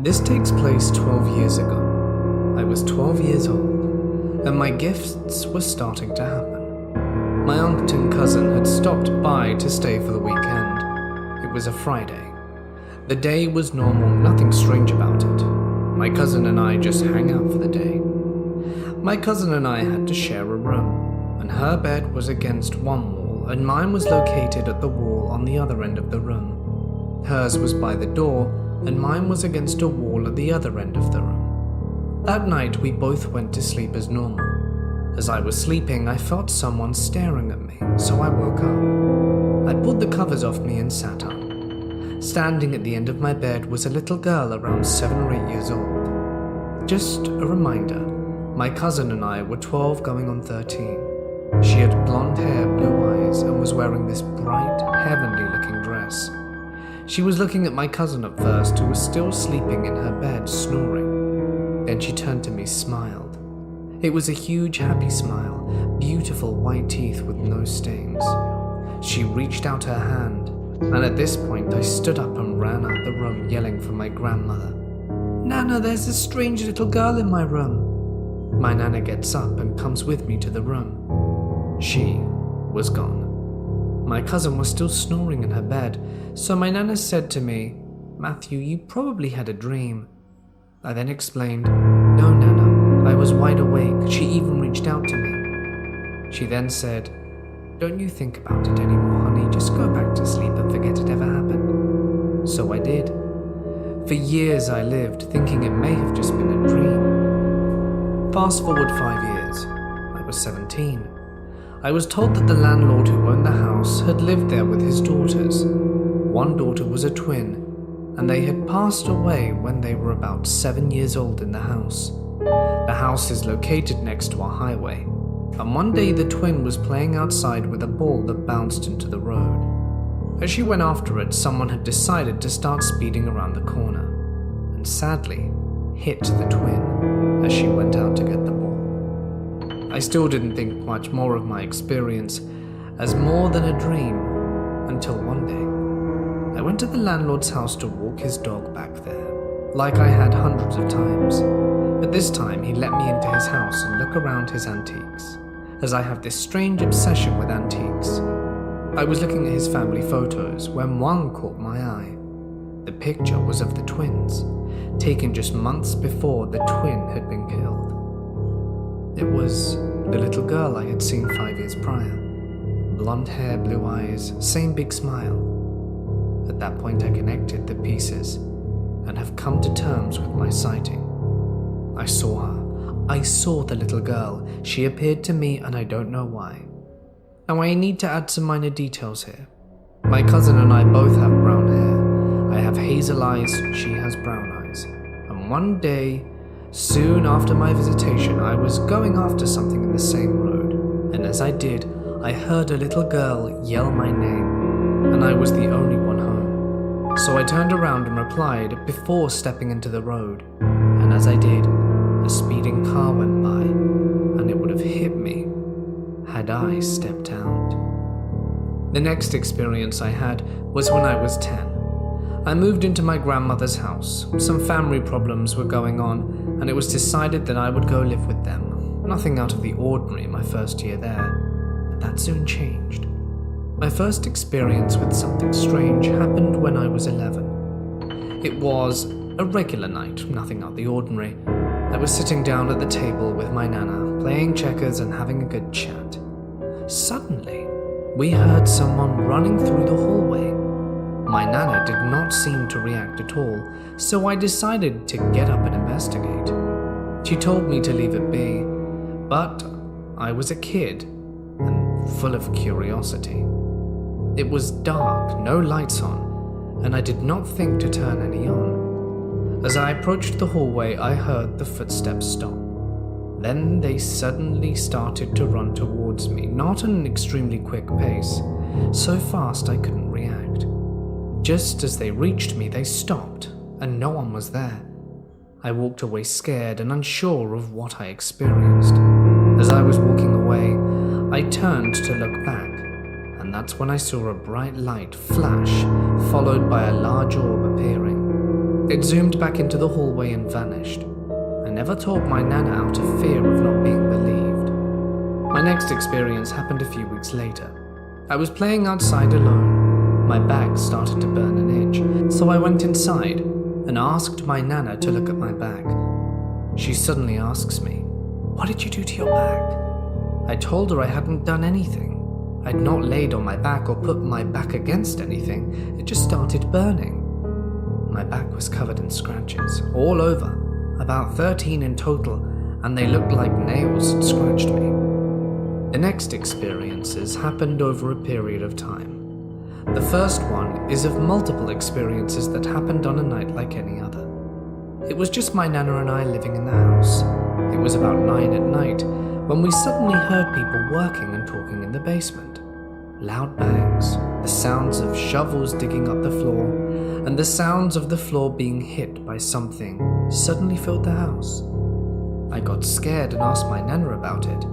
This takes place 12 years ago. I was 12 years old, and my gifts were starting to happen. My aunt and cousin had stopped by to stay for the weekend. It was a Friday. The day was normal, nothing strange about it. My cousin and I just hang out for the day. My cousin and I had to share a room, and her bed was against one wall, and mine was located at the wall on the other end of the room. Hers was by the door, and mine was against a wall at the other end of the room. That night, we both went to sleep as normal. As I was sleeping, I felt someone staring at me, so I woke up. I pulled the covers off me and sat up. Standing at the end of my bed was a little girl around 7 or 8 years old. Just a reminder, my cousin and I were 12 going on 13. She had blonde hair, blue eyes, and was wearing this bright, heavenly-looking dress. She was looking at my cousin at first, who was still sleeping in her bed, snoring. Then she turned to me, smiled. It was a huge, happy smile, beautiful white teeth with no stains. She reached out her hand, and at this point I stood up and ran out the room, yelling for my grandmother. "Nana, there's a strange little girl in my room." My Nana gets up and comes with me to the room. She was gone. My cousin was still snoring in her bed, so my Nana said to me, "Matthew, you probably had a dream." I then explained, "No, Nana, I was wide awake. She even reached out to me." She then said, "Don't you think about it anymore, honey. Just go back to sleep and forget it ever happened." So I did. For years I lived thinking it may have just been a dream. Fast forward 5 years. I was 17. I was told that the landlord who owned the house had lived there with his daughters. One daughter was a twin, and they had passed away when they were about 7 years old in the house. The house is located next to a highway, and one day the twin was playing outside with a ball that bounced into the road. As she went after it, someone had decided to start speeding around the corner, and sadly hit the twin as she went out to get the ball. I still didn't think much more of my experience as more than a dream until one day I went to the landlord's house to walk his dog back there, like I had hundreds of times. But this time he let me into his house and look around his antiques, as I have this strange obsession with antiques. I was looking at his family photos when one caught my eye. The picture was of the twins, taken just months before the twin had been killed. It was the little girl I had seen 5 years prior. Blonde hair, blue eyes, same big smile. At that point I connected the pieces and have come to terms with my sighting. I saw her. I saw the little girl. She appeared to me and I don't know why. Now I need to add some minor details here. My cousin and I both have brown hair. I have hazel eyes, she has brown eyes. And one day, soon after my visitation, I was going after something in the same road. And as I did, I heard a little girl yell my name, and I was the only one home. So I turned around and replied before stepping into the road. And as I did, a speeding car went by, and it would have hit me had I stepped out. The next experience I had was when I was 10. I moved into my grandmother's house. Some family problems were going on, and it was decided that I would go live with them. Nothing out of the ordinary my first year there, but that soon changed. My first experience with something strange happened when I was 11. It was a regular night, nothing out of the ordinary. I was sitting down at the table with my Nana, playing checkers and having a good chat. Suddenly, we heard someone running through the hallway. My Nana did not seem to react at all, so I decided to get up and investigate. She told me to leave it be, but I was a kid and full of curiosity. It was dark, no lights on, and I did not think to turn any on. As I approached the hallway, I heard the footsteps stop. Then they suddenly started to run towards me, not at an extremely quick pace, so fast I couldn't react. Just as they reached me, they stopped, and no one was there. I walked away scared and unsure of what I experienced. As I was walking away, I turned to look back, and that's when I saw a bright light flash, followed by a large orb appearing. It zoomed back into the hallway and vanished. I never told my nana out of fear of not being believed. My next experience happened a few weeks later. I was playing outside alone. My back started to burn an itch, so I went inside and asked my nana to look at my back. She suddenly asks me, "What did you do to your back?" I told her I hadn't done anything. I'd not laid on my back or put my back against anything. It just started burning. My back was covered in scratches, all over, about 13 in total, and they looked like nails had scratched me. The next experiences happened over a period of time. The first one is of multiple experiences that happened on a night like any other. It was just my nana and I living in the house. It was about 9 at night when we suddenly heard people working and talking in the basement. Loud bangs, the sounds of shovels digging up the floor, and the sounds of the floor being hit by something suddenly filled the house. I got scared and asked my nana about it,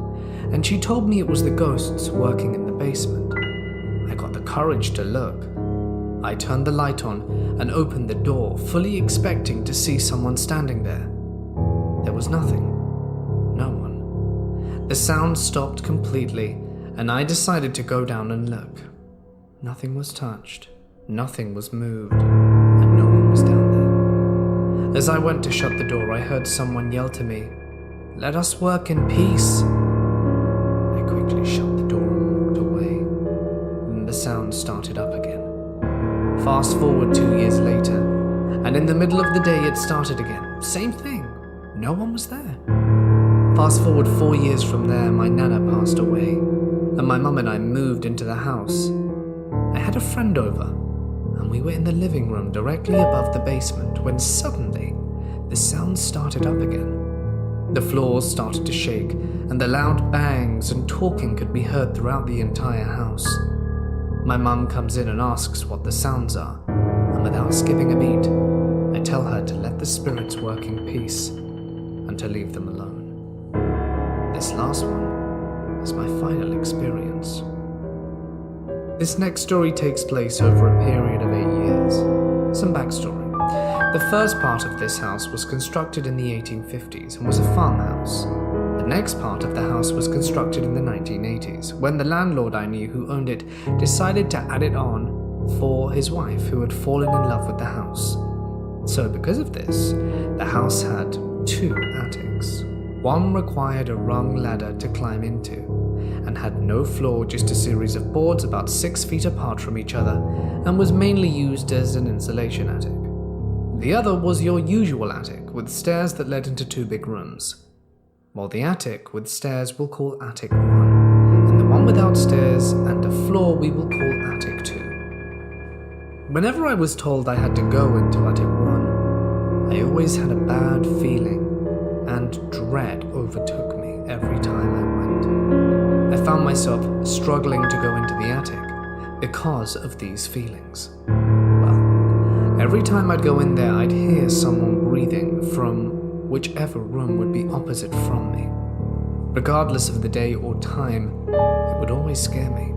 and she told me it was the ghosts working in the basement. I got the courage to look. I turned the light on and opened the door, fully expecting to see someone standing there. There was nothing. No one. The sound stopped completely, and I decided to go down and look. Nothing was touched, nothing was moved, and no one was down there. As I went to shut the door, I heard someone yell to me, "Let us work in peace." I quickly shut the door and walked away, and the sound started up again. Fast forward 2 years later, and in the middle of the day it started again. Same thing, no one was there. Fast forward 4 years from there, my nana passed away, and my mum and I moved into the house. I had a friend over, and we were in the living room directly above the basement when suddenly the sound started up again. The floors started to shake, and the loud bangs and talking could be heard throughout the entire house. My mum comes in and asks what the sounds are, and without skipping a beat, I tell her to let the spirits work in peace and to leave them alone. This last one is my final experience. This next story takes place over a period of 8 years. Some backstory. The first part of this house was constructed in the 1850s and was a farmhouse. The next part of the house was constructed in the 1980s, when the landlord I knew who owned it decided to add it on for his wife who had fallen in love with the house. So because of this, the house had 2 attics. One required a rung ladder to climb into, and had no floor, just a series of boards about 6 feet apart from each other, and was mainly used as an insulation attic. The other was your usual attic, with stairs that led into 2 big rooms. While the attic with stairs we'll call Attic 1, and the one without stairs and a floor we will call Attic 2. Whenever I was told I had to go into Attic 1, I always had a bad feeling, and dread overtook me every time I went. I found myself struggling to go into the attic because of these feelings. Well, every time I'd go in there, I'd hear someone breathing from whichever room would be opposite from me. Regardless of the day or time, it would always scare me.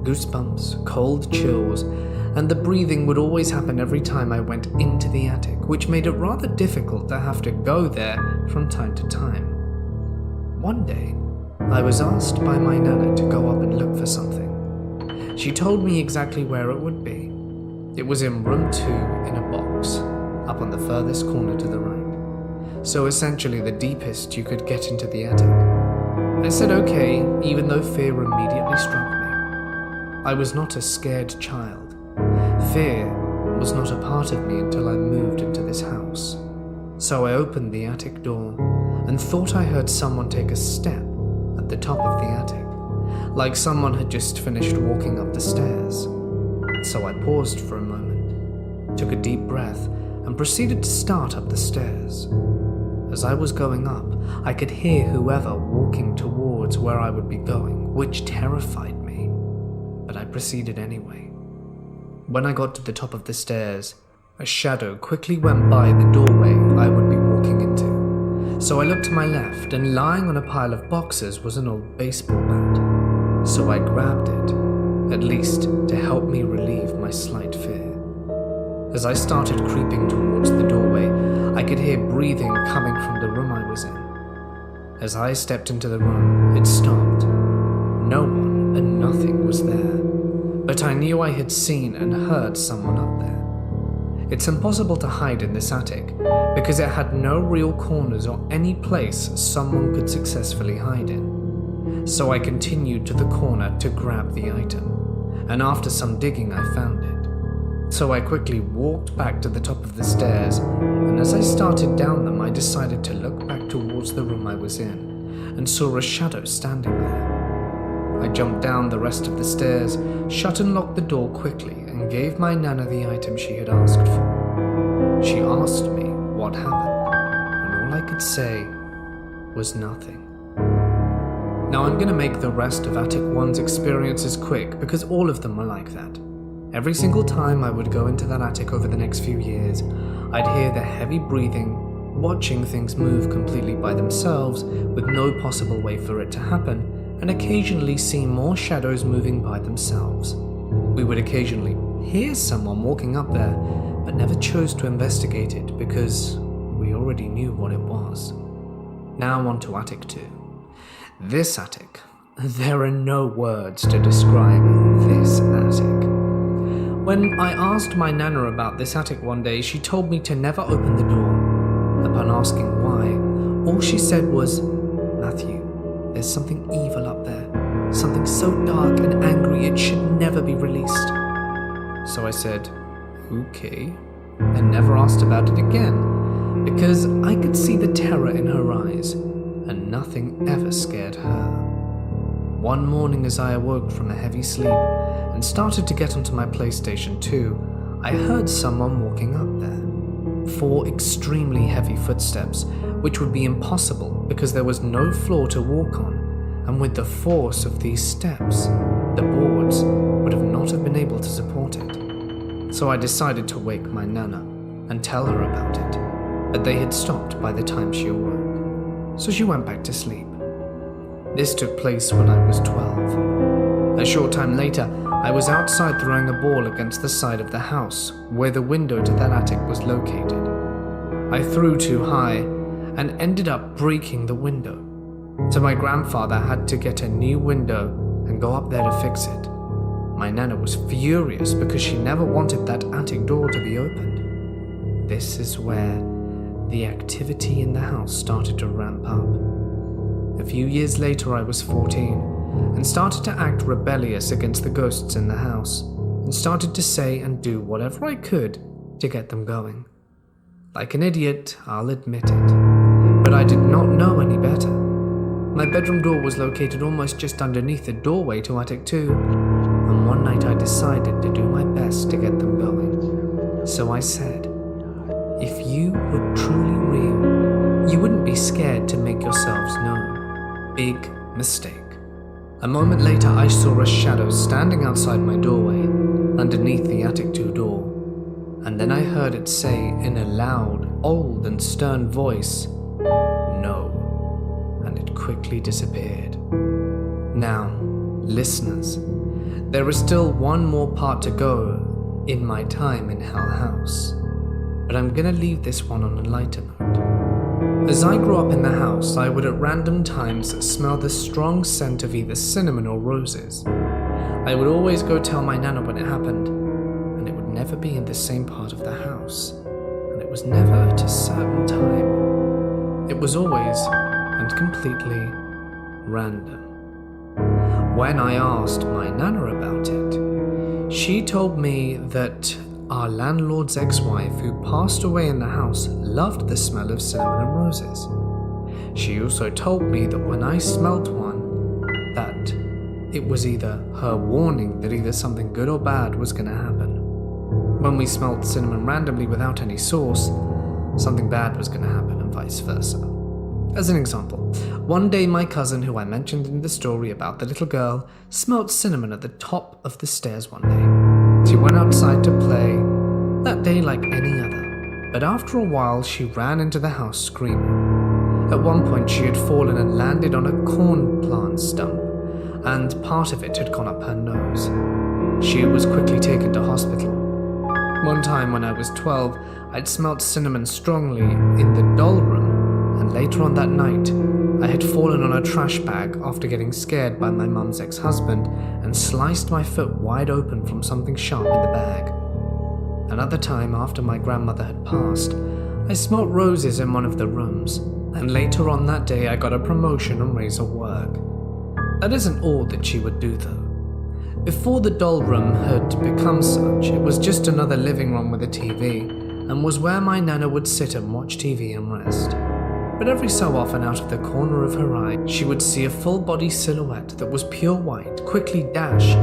Goosebumps, cold chills, and the breathing would always happen every time I went into the attic, which made it rather difficult to have to go there from time to time. One day, I was asked by my nana to go up and look for something. She told me exactly where it would be. It was in room 2 in a box, up on the furthest corner to the right. So essentially the deepest you could get into the attic. I said okay, even though fear immediately struck me. I was not a scared child. Fear was not a part of me until I moved into this house. So I opened the attic door and thought I heard someone take a step at the top of the attic, like someone had just finished walking up the stairs. So I paused for a moment, took a deep breath, and proceeded to start up the stairs. As I was going up, I could hear whoever walking towards where I would be going, which terrified me, but I proceeded anyway. When I got to the top of the stairs, a shadow quickly went by the doorway I would be walking into. So I looked to my left, and lying on a pile of boxes was an old baseball bat. So I grabbed it, at least to help me relieve my slight fear. As I started creeping towards the doorway, I could hear breathing coming from the room I was in. As I stepped into the room, it stopped. No one and nothing was there, but I knew I had seen and heard someone up there. It's impossible to hide in this attic because it had no real corners or any place someone could successfully hide in. So I continued to the corner to grab the item, and after some digging I found it. So I quickly walked back to the top of the stairs, and as I started down them I decided to look back towards the room I was in and saw a shadow standing there. I jumped down the rest of the stairs, shut and locked the door quickly, and gave my Nana the item she had asked for. She asked me what happened, and all I could say was nothing. Now I'm going to make the rest of Attic 1's experiences quick because all of them were like that. Every single time I would go into that attic over the next few years, I'd hear the heavy breathing, watching things move completely by themselves with no possible way for it to happen, and occasionally see more shadows moving by themselves. We would occasionally hear someone walking up there, but never chose to investigate it because we already knew what it was. Now on to Attic 2. This attic. There are no words to describe this attic. When I asked my Nana about this attic one day, she told me to never open the door. Upon asking why, all she said was, "Matthew, there's something evil up there. Something so dark and angry it should never be released." So I said, "Okay," and never asked about it again, because I could see the terror in her eyes, and nothing ever scared her. One morning as I awoke from a heavy sleep and started to get onto my PlayStation 2, I heard someone walking up there. 4 extremely heavy footsteps, which would be impossible because there was no floor to walk on, and with the force of these steps, the boards would have not have been able to support it. So I decided to wake my Nana and tell her about it, but they had stopped by the time she awoke, so she went back to sleep. This took place when I was 12. A short time later, I was outside throwing a ball against the side of the house where the window to that attic was located. I threw too high and ended up breaking the window. So my grandfather had to get a new window and go up there to fix it. My Nana was furious because she never wanted that attic door to be opened. This is where the activity in the house started to ramp up. A few years later I was 14 and started to act rebellious against the ghosts in the house and started to say and do whatever I could to get them going. Like an idiot, I'll admit it, but I did not know any better. My bedroom door was located almost just underneath the doorway to Attic 2, and one night I decided to do my best to get them going. So I said, "If you were truly real, you wouldn't be scared to make yourselves known." Big mistake. A moment later I saw a shadow standing outside my doorway, underneath the Attic 2 door, and then I heard it say in a loud, old and stern voice, "No," and it quickly disappeared. Now, listeners, there is still one more part to go in my time in Hell House, but I'm gonna leave this one on a lighter note. As I grew up in the house, I would at random times smell the strong scent of either cinnamon or roses. I would always go tell my Nana when it happened, and it would never be in the same part of the house, and it was never at a certain time. It was always and completely random. When I asked my Nana about it, she told me that our landlord's ex-wife, who passed away in the house, loved the smell of cinnamon and roses. She also told me that when I smelled one, that it was either her warning that either something good or bad was going to happen. When we smelled cinnamon randomly without any source, something bad was going to happen and vice versa. As an example, one day my cousin, who I mentioned in the story about the little girl, smelled cinnamon at the top of the stairs one day. She went outside to play, that day like any other, but after a while she ran into the house screaming. At one point she had fallen and landed on a corn plant stump, and part of it had gone up her nose. She was quickly taken to hospital. One time when I was 12, I'd smelt cinnamon strongly in the doll room, and later on that night, I had fallen on a trash bag after getting scared by my mum's ex-husband and sliced my foot wide open from something sharp in the bag. Another time, after my grandmother had passed, I smelt roses in one of the rooms, and later on that day I got a promotion and raise of work. That isn't all that she would do though. Before the doll room had become such, it was just another living room with a TV, and was where my nana would sit and watch TV and rest. But every so often, out of the corner of her eye, she would see a full-body silhouette that was pure white quickly dash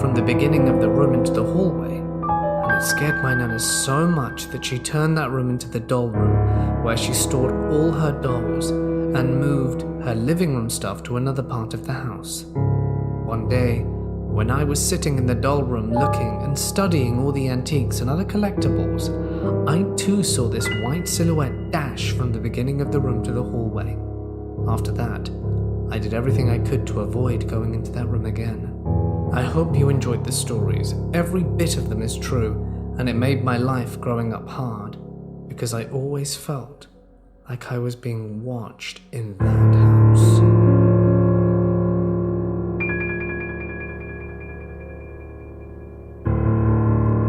from the beginning of the room into the hallway, and it scared my nana so much that she turned that room into the doll room, where she stored all her dolls and moved her living room stuff to another part of the house. One day, when I was sitting in the doll room looking and studying all the antiques and other collectibles, I too saw this white silhouette dash from the beginning of the room to the hallway. After that, I did everything I could to avoid going into that room again. I hope you enjoyed the stories. Every bit of them is true, and it made my life growing up hard, because I always felt like I was being watched in that